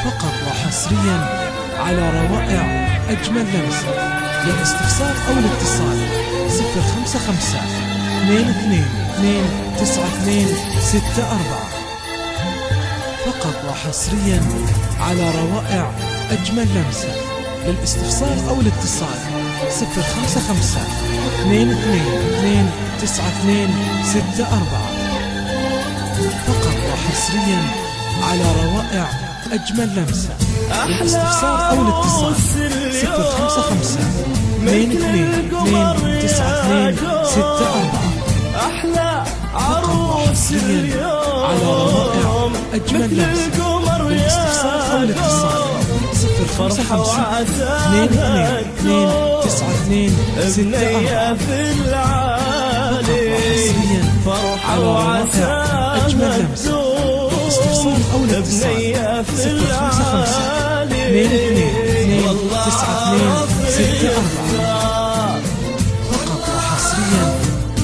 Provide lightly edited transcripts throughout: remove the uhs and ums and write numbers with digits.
فقط وحصريا على روائع أجمل لمسة. للاستفسار أو الاتصال 055 22 292 64. فقط وحصريا على روائع أجمل لمسة. للاستفسار أو الاتصال 055 22 292 64. فقط وحصريا على روائع أجمل لمسة. للاستفسار أو الاتصال 055 22 292 64. فقط وحصريا على روائع أجمل لمسة. للاستفسار أو الاتصال 055 22 292 64. فقط وحصريا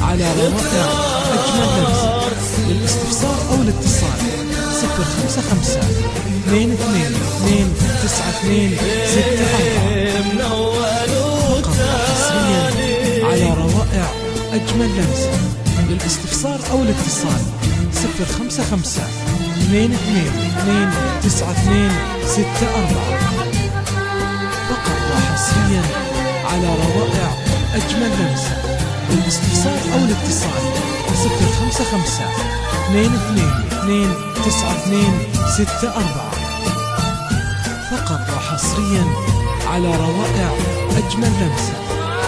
على روائع أجمل لمسة. للاستفسار أو الاتصال 055 22 292 64. فقط وحصريا على روائع أجمل لمسة. للاستفسار أو الاتصال 055 22 292 64. فقط وحصريا على روائع أجمل لمسة. للاستفسار أو الاتصال 055 22 292 64. فقط وحصريا على روائع أجمل لمسة.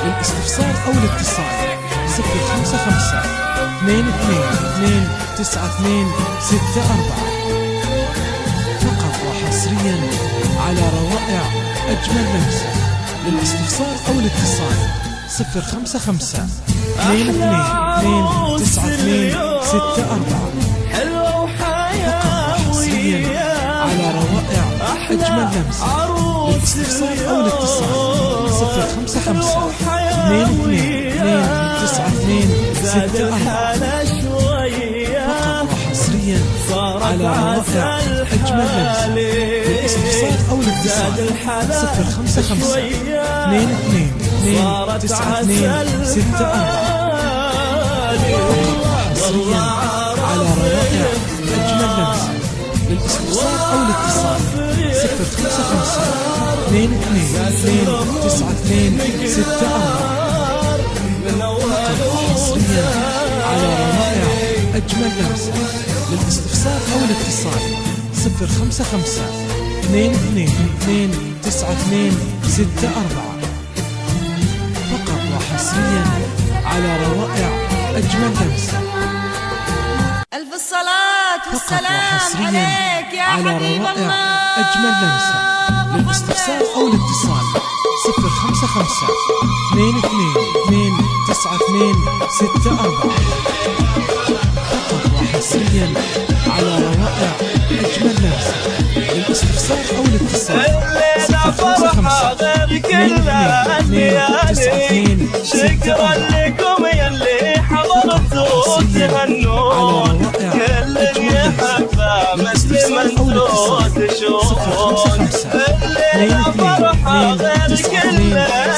للاستفسار أو الاتصال 055 22 292 64. فقط وحصريا على روائع أجمل لمسة. للاستفسار أو الاتصال 055 22 292 64. فقط وحصريا على روائع أجمل لمسة. للاستفسار أو الاتصال 055 22 292 64. فقط وحصريا على روائع أجمل لمسة. للاستفسار أو الاتصال 055 22 292 64. فقط وحصريا على روائع أجمل لمسة. للاستفسار أو الاتصال 055 22 292 64. فقط وحصريا على روائع أجمل لمسة. للاستفسار أو الاتصال 055 22 292 64. فقط وحصريا على روائع أجمل لمسة. للاستفسار أو الاتصال 055 22 292 64. فقط وحصريا على روائع أجمل لمسة. ألف الصلاة والسلام عليك يا على حبيب روائع الله. أجمل لمسة. للاستفسار أو الاتصال 055 22 292 64. فقط وحصريا على روائع أجمل لمسة. للاستفسار أو الاتصال 055 22 شكرا لكم يلي حضرتوا تهنون كل يحبه مثل ما انتوا تشوفون الليلة فرحة غير كل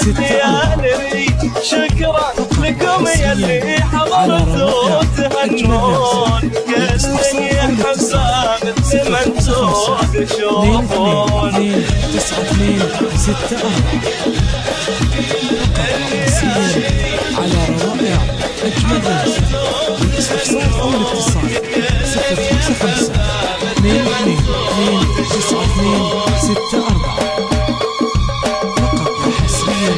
الليالي. شكرا لكم يلي حضرتوا تهنون كل يحبه مثل ما انتوا تشوفون. 92 64. على روائع أجمل لمسة. للاستفسار أو الاتصال 055 22 292 64. فقط وحصريا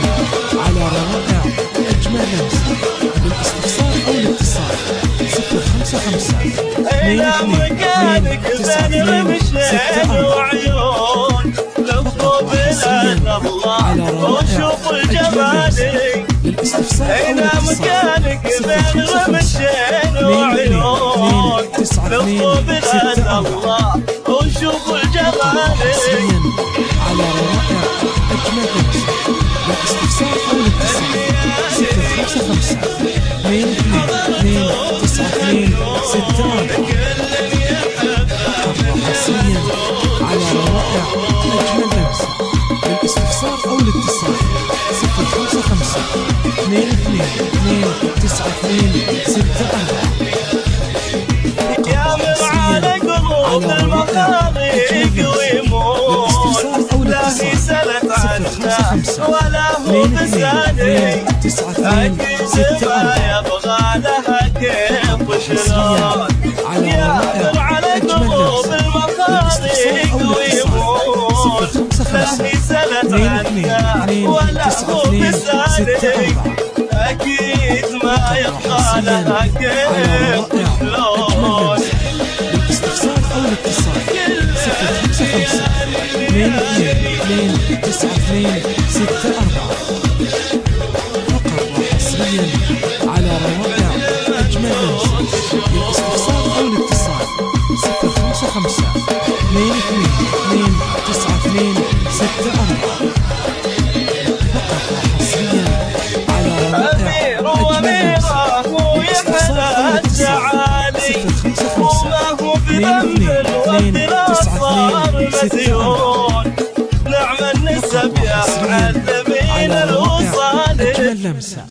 على روائع أجمل لمسة. للاستفسار أو الاتصال 055 22 292 64. فقط وحصريا على روائع أجمل لمسة. للاستفسار أو الاتصال 055 22 292 64. وشوف الجمال حصريا على روائع أجمل لمسة. للاستفسار أو الاتصال 055 22 292 64. حصريا على روائع أجمل لمسة. للاستفسار أو الاتصال 055 22 292 64. يا من على قلوب المخاليق ويموت لا هي سلت عنا ولا هو بسالي أكيد ما يبغى لها كيف وشلون. يا من على قلوب المخاليق ويموت لا هي سلت عنا ولا هو بسالي أكيد ما يبغى لها كيف وشلون. للاستفسار أو الاتصال 055 22 292 64. فقط وحصريا على روائع أجمل لمسة. للاستفسار أو الاتصال 055 22 292 64. فقط وحصريا على روائع أجمل لمسة. للاستفسار أو الاتصال 055 بذنب الوقت صار مديون. نعم النسب يا معلمين الوصال. أجمل لمسة.